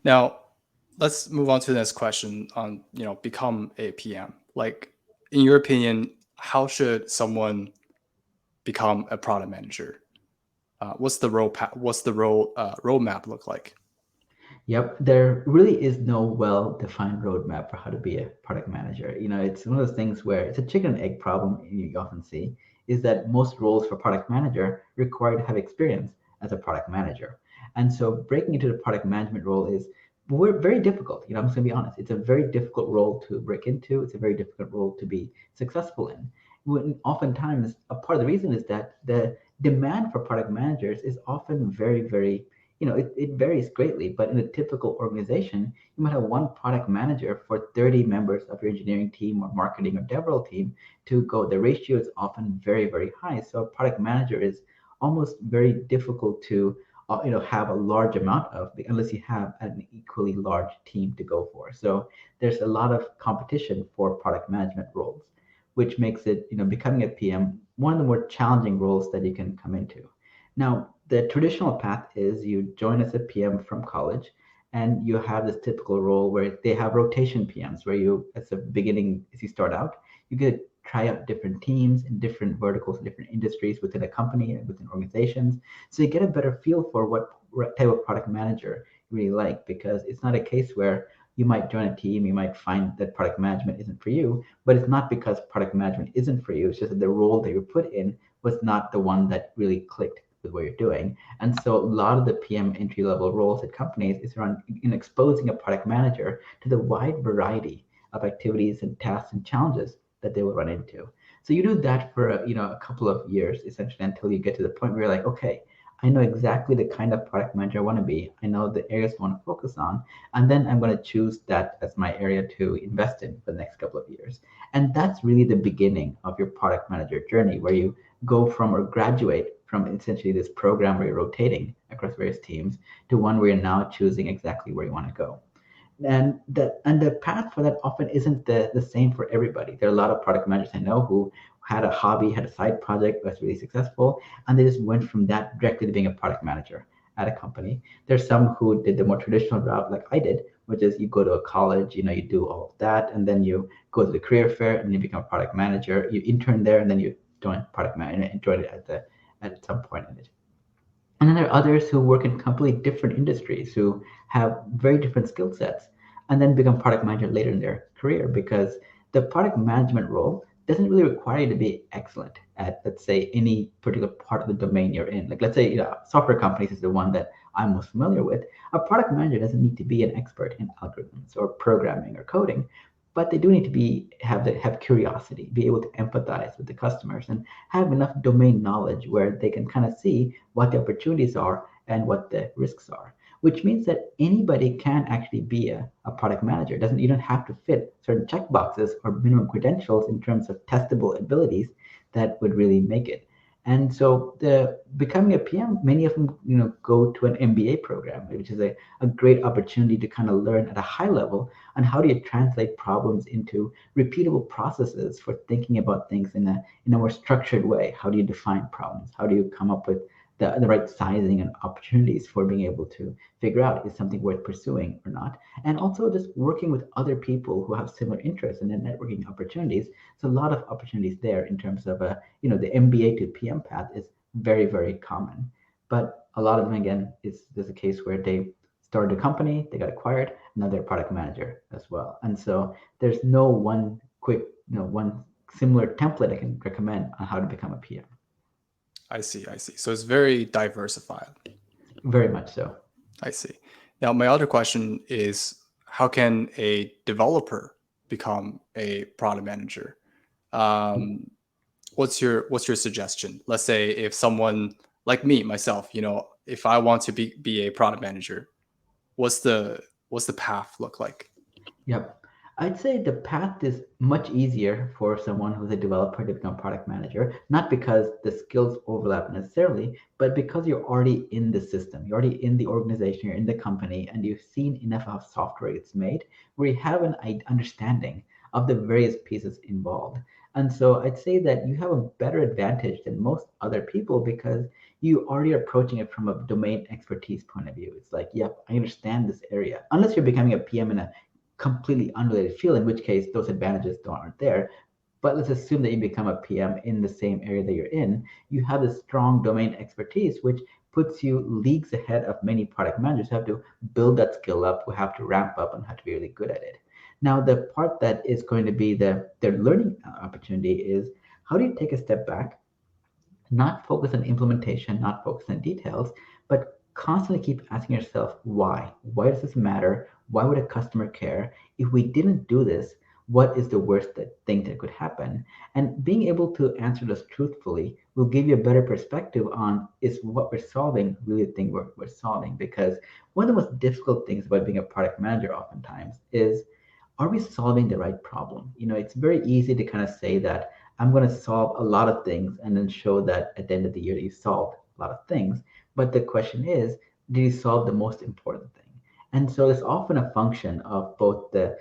Now, let's move on to the next question on, become a PM. Like, in your opinion, how should someone become a product manager? What's the roadmap look like? Yep, there really is no well-defined roadmap for how to be a product manager. It's one of those things where it's a chicken and egg problem you often see, is that most roles for product manager require to have experience as a product manager. And so breaking into the product management role is very difficult. I'm just gonna be honest. It's a very difficult role to break into. It's a very difficult role to be successful in. Oftentimes, a part of the reason is that the demand for product managers is often very, very it varies greatly, but in a typical organization, you might have one product manager for 30 members of your engineering team or marketing or DevRel team to go. The ratio is often very, very high. So a product manager is almost very difficult to have a large amount of unless you have an equally large team to go for. So there's a lot of competition for product management roles, which makes it, becoming a PM one of the more challenging roles that you can come into. Now, the traditional path is you join as a PM from college and you have this typical role where they have rotation PMs where you, as a beginning, as you start out, you get to try out different teams in different verticals, different industries within a company and within organizations. So you get a better feel for what type of product manager you really like, because it's not a case where you might join a team, you might find that product management isn't for you, but it's not because product management isn't for you. It's just that the role that you put in was not the one that really clicked with what you're doing. And so a lot of the PM entry level roles at companies is around in exposing a product manager to the wide variety of activities and tasks and challenges that they will run into. So you do that for a couple of years essentially until you get to the point where you're like, okay, I know exactly the kind of product manager I want to be. I know the areas I want to focus on, and then I'm going to choose that as my area to invest in for the next couple of years. And that's really the beginning of your product manager journey, where you go from or graduate from essentially this program where you're rotating across various teams to one where you're now choosing exactly where you want to go. And the path for that often isn't the same for everybody. There are a lot of product managers I know who had a hobby, had a side project that's really successful, and they just went from that directly to being a product manager at a company. There's some who did the more traditional route like I did, which is you go to a college, you do all of that, and then you go to the career fair and you become a product manager. You intern there and then you join product manager and join it at some point in it. And then there are others who work in completely different industries who have very different skill sets and then become product manager later in their career, because the product management role doesn't really require you to be excellent at, let's say, any particular part of the domain you're in. Like, let's say, software companies is the one that I'm most familiar with. A product manager doesn't need to be an expert in algorithms or programming or coding, but they do need to have curiosity, be able to empathize with the customers, and have enough domain knowledge where they can kind of see what the opportunities are and what the risks are. Which means that anybody can actually be a product manager. You don't have to fit certain checkboxes or minimum credentials in terms of testable abilities that would really make it. And so the becoming a PM, many of them, go to an MBA program, which is a great opportunity to kind of learn at a high level on how do you translate problems into repeatable processes for thinking about things in a more structured way. How do you define problems? How do you come up with the right sizing and opportunities for being able to figure out is something worth pursuing or not? And also just working with other people who have similar interests and then networking opportunities. So a lot of opportunities there in terms of the MBA to PM path is very, very common. But a lot of them, again, there's a case where they started a company, they got acquired, now they're a product manager as well. And so there's no one one similar template I can recommend on how to become a PM. I see, I see. So it's very diversified. Very much so. I see. Now, my other question is, how can a developer become a product manager? Um, what's your suggestion? Let's say if someone like me, myself, if I want to be a product manager, what's the path look like? Yep. I'd say the path is much easier for someone who's a developer to become product manager, not because the skills overlap necessarily, but because you're already in the system. You're already in the organization, you're in the company, and you've seen enough of software it's made where you have an understanding of the various pieces involved. And so I'd say that you have a better advantage than most other people because you already are approaching it from a domain expertise point of view. It's like, yep, I understand this area. Unless you're becoming a PM in a completely unrelated field, in which case those advantages aren't there. But let's assume that you become a PM in the same area that you're in. You have this strong domain expertise, which puts you leagues ahead of many product managers who have to build that skill up, who have to ramp up and have to be really good at it. Now, the part that is going to be their learning opportunity is how do you take a step back, not focus on implementation, not focus on details, but constantly keep asking yourself why? Why does this matter? Why would a customer care? If we didn't do this, what is the thing that could happen? And being able to answer this truthfully will give you a better perspective on is what we're solving really the thing we're solving. Because one of the most difficult things about being a product manager oftentimes is, are we solving the right problem? It's very easy to kind of say that I'm going to solve a lot of things and then show that at the end of the year you solved a lot of things. But the question is, did you solve the most important thing? And so it's often a function of both the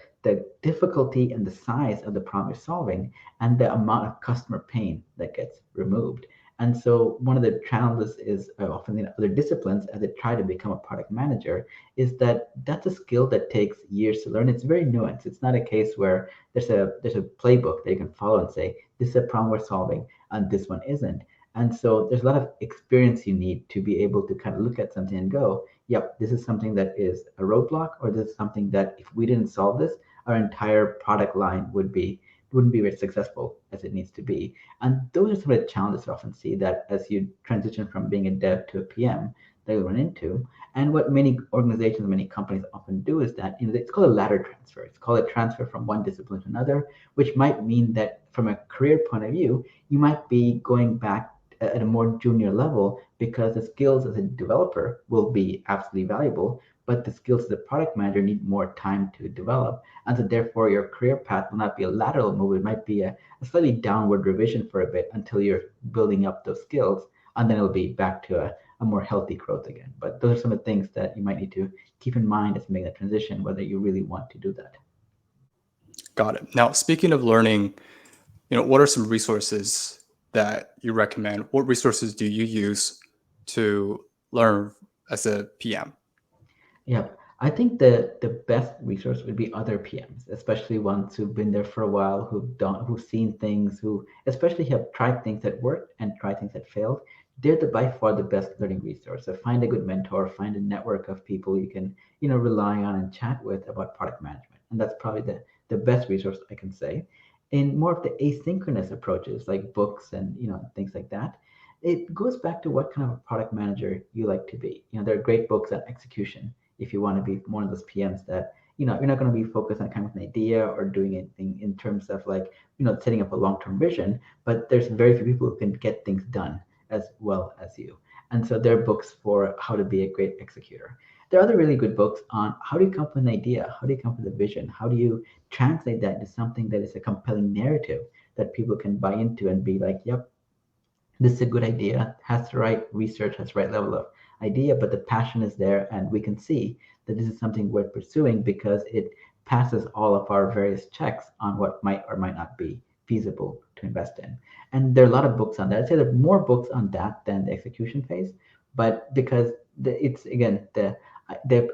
difficulty and the size of the problem you're solving and the amount of customer pain that gets removed. And so one of the challenges is often in other disciplines as they try to become a product manager is that that's a skill that takes years to learn. It's very nuanced. It's not a case where there's a playbook that you can follow and say, this is a problem we're solving and this one isn't. And so there's a lot of experience you need to be able to kind of look at something and go, yep, this is something that is a roadblock, or this is something that if we didn't solve this, our entire product line wouldn't be very successful as it needs to be. And those are some of the challenges I often see that as you transition from being a dev to a PM that you run into. And what many organizations, many companies often do is that it's called a ladder transfer. It's called a transfer from one discipline to another, which might mean that from a career point of view, you might be going back at a more junior level because the skills as a developer will be absolutely valuable, but the skills as a product manager need more time to develop. And so therefore your career path will not be a lateral move. It might be a slightly downward revision for a bit until you're building up those skills. And then it'll be back to a more healthy growth again. But those are some of the things that you might need to keep in mind as you make that transition, whether you really want to do that. Got it. Now, speaking of learning, what are some resources that you recommend? What resources do you use to learn as a PM? Yeah, I think the best resource would be other PMs, especially ones who've been there for a while, who've seen things, who especially have tried things that worked and tried things that failed. They're by far the best learning resource. So find a good mentor, find a network of people you can, rely on and chat with about product management. And that's probably the best resource I can say. In more of the asynchronous approaches like books and things like that, it goes back to what kind of a product manager you like to be. There are great books on execution if you want to be one of those PMs that you're not going to be focused on kind of an idea or doing anything in terms of like setting up a long-term vision, but there's very few people who can get things done as well as you. And so there are books for how to be a great executor. There are other really good books on how do you come up with an idea, how do you come up with a vision, how do you translate that into something that is a compelling narrative that people can buy into and be like, yep, this is a good idea, has the right research, has the right level of idea, but the passion is there, and we can see that this is something worth pursuing because it passes all of our various checks on what might or might not be feasible to invest in. And there are a lot of books on that. I'd say there are more books on that than the execution phase, but because it's again the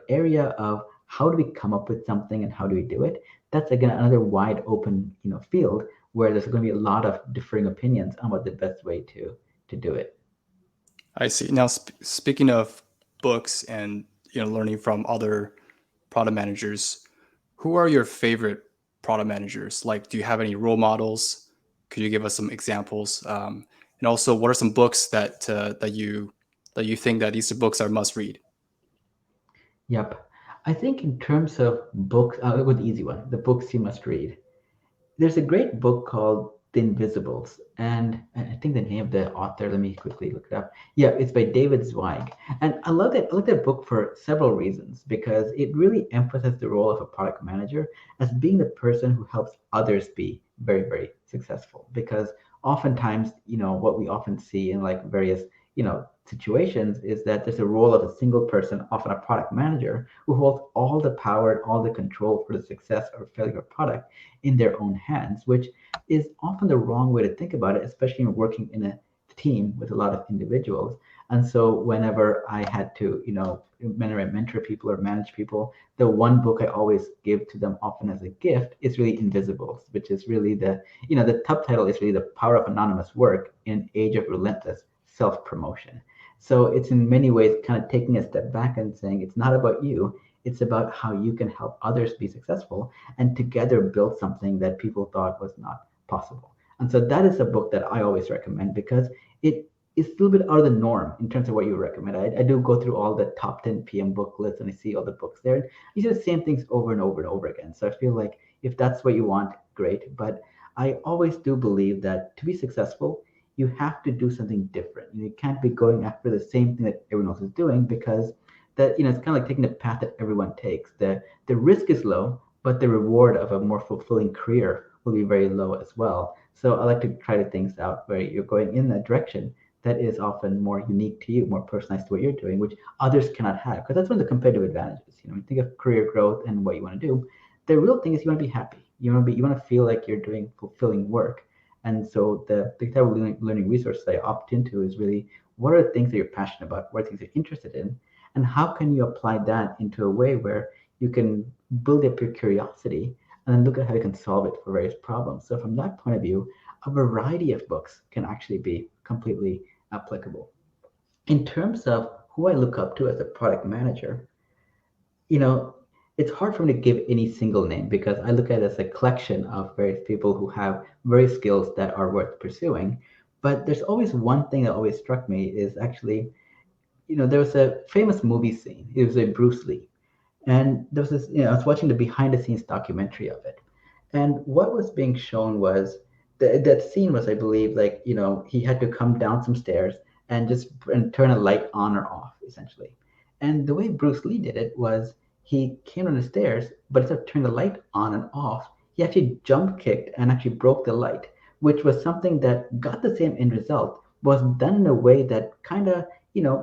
area of how do we come up with something and how do we do it, that's again another wide open field where there's going to be a lot of differing opinions on what the best way to do it. I see. Now, speaking of books and learning from other product managers, who are your favorite product managers? Like, do you have any role models? Could you give us some examples? And also, what are some books that you think that these books are must read? Yep. I think in terms of books, I'll go with the easy one, the books you must read. There's a great book called The Invisibles, and I think the name of the author, let me quickly look it up. Yeah, it's by David Zweig. And I love that. I love that book for several reasons because it really emphasizes the role of a product manager as being the person who helps others be very, very successful. Because oftentimes, what we often see in like various, situations is that there's a role of a single person, often a product manager, who holds all the power and all the control for the success or failure of product in their own hands, which is often the wrong way to think about it, especially when working in a team with a lot of individuals. And so whenever I had to, mentor people or manage people, the one book I always give to them often as a gift is really Invisibles, which is really the subtitle is really the power of anonymous work in an age of relentless self-promotion. So it's in many ways kind of taking a step back and saying it's not about you. It's about how you can help others be successful and together build something that people thought was not possible. And so that is a book that I always recommend because it is a little bit out of the norm in terms of what you recommend. I do go through all the top 10 PM book lists and I see all the books there. You see the same things over and over and over again. So I feel like if that's what you want, great. But I always do believe that to be successful, you have to do something different. You can't be going after the same thing that everyone else is doing because it's kind of like taking the path that everyone takes. The risk is low, but the reward of a more fulfilling career will be very low as well. So I like to try to things out where you're going in that direction that is often more unique to you, more personalized to what you're doing, which others cannot have. Because that's one of the competitive advantages. When you think of career growth and what you want to do, the real thing is you want to be happy. You want to feel like you're doing fulfilling work. And so the type of learning resources I opt into is really what are the things that you're passionate about, what are things you're interested in, and how can you apply that into a way where you can build up your curiosity and then look at how you can solve it for various problems. So from that point of view, a variety of books can actually be completely applicable. In terms of who I look up to as a product manager, you know, it's hard for me to give any single name because I look at it as a collection of various people who have various skills that are worth pursuing. But there's always one thing that always struck me is actually, there was a famous movie scene. It was a Bruce Lee. And there was this, I was watching the behind the scenes documentary of it. And what was being shown was that scene was, I believe, like, he had to come down some stairs and just and turn a light on or off, essentially. And the way Bruce Lee did it was he came down the stairs, but instead of turning the light on and off, he actually jump kicked and actually broke the light, which was something that got the same end result, was done in a way that kind of,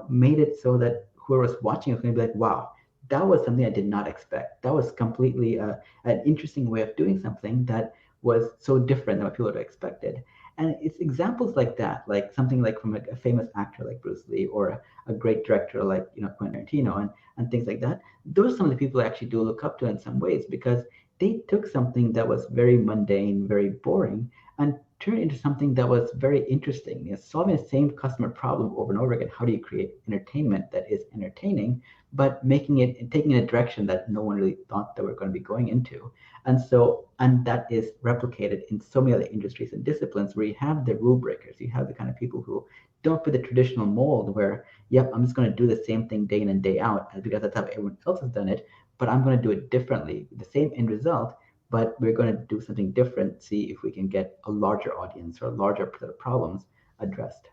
made it so that whoever was watching was going to be like, wow, that was something I did not expect. That was completely an interesting way of doing something that was so different than what people had expected. And it's examples like that, like something like from a famous actor like Bruce Lee or a great director like Quentin Tarantino and things like that. Those are some of the people I actually do look up to in some ways because they took something that was very mundane, very boring, and turned it into something that was very interesting. Solving the same customer problem over and over again. How do you create entertainment that is entertaining, but making it taking it in a direction that no one really thought that we're going to be going into? And that is replicated in so many other industries and disciplines where you have the rule breakers, you have the kind of people who don't fit the traditional mold where, yep, I'm just going to do the same thing day in and day out because that's how everyone else has done it, but I'm going to do it differently, the same end result, but we're going to do something different, see if we can get a larger audience or a larger set of problems addressed.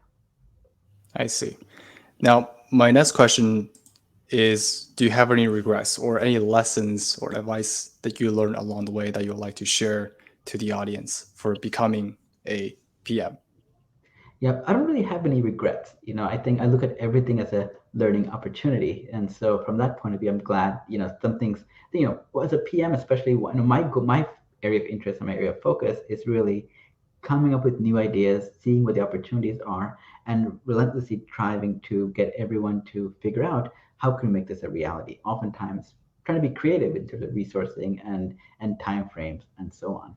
I see. Now, my next question is, do you have any regrets or any lessons or advice that you learned along the way that you would like to share to the audience for becoming a PM? Yeah, I don't really have any regrets. I think I look at everything as a learning opportunity. And so from that point of view, I'm glad, some things, as a PM, especially my area of interest and my area of focus is really coming up with new ideas, seeing what the opportunities are, and relentlessly striving to get everyone to figure out how can we make this a reality. Oftentimes, trying to be creative in terms of resourcing and time frames and so on.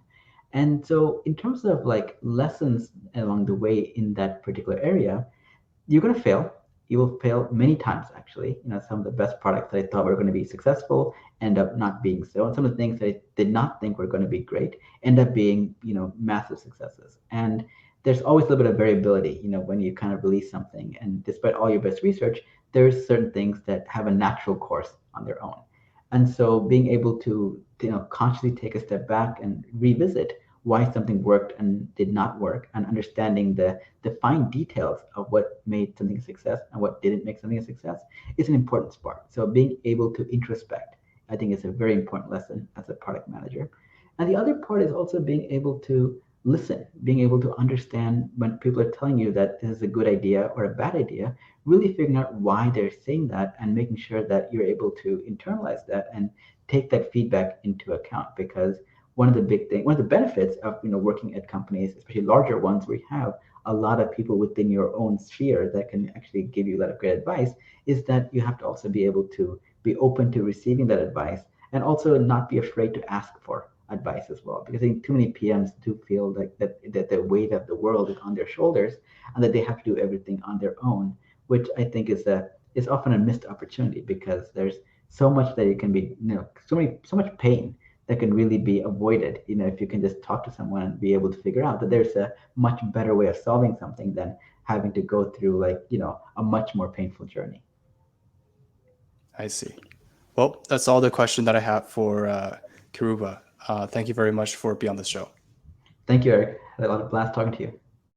And so, in terms of like lessons along the way in that particular area, you're going to fail. You will fail many times, actually. Some of the best products that I thought were going to be successful end up not being so. And some of the things that I did not think were going to be great end up being, massive successes. And there's always a little bit of variability, when you kind of release something. And despite all your best research, there's certain things that have a natural course on their own. And so being able to, consciously take a step back and revisit why something worked and did not work, and understanding the fine details of what made something a success and what didn't make something a success is an important part. So being able to introspect, I think, is a very important lesson as a product manager. And the other part is also being able to listen, being able to understand when people are telling you that this is a good idea or a bad idea, really figuring out why they're saying that and making sure that you're able to internalize that and take that feedback into account. Because one of the benefits of working at companies, especially larger ones, where you have a lot of people within your own sphere that can actually give you a lot of great advice, is that you have to also be able to be open to receiving that advice, and also not be afraid to ask for advice as well. Because I think too many PMs do feel like that the weight of the world is on their shoulders, and that they have to do everything on their own, which I think is often a missed opportunity, because there's so much that it can be, so much pain that can really be avoided, if you can just talk to someone and be able to figure out that there's a much better way of solving something than having to go through, like, a much more painful journey. I see. Well, that's all the question that I have for Kirupa. Thank you very much for being on the show. Thank you, Eric. I had a lot of blast talking to you.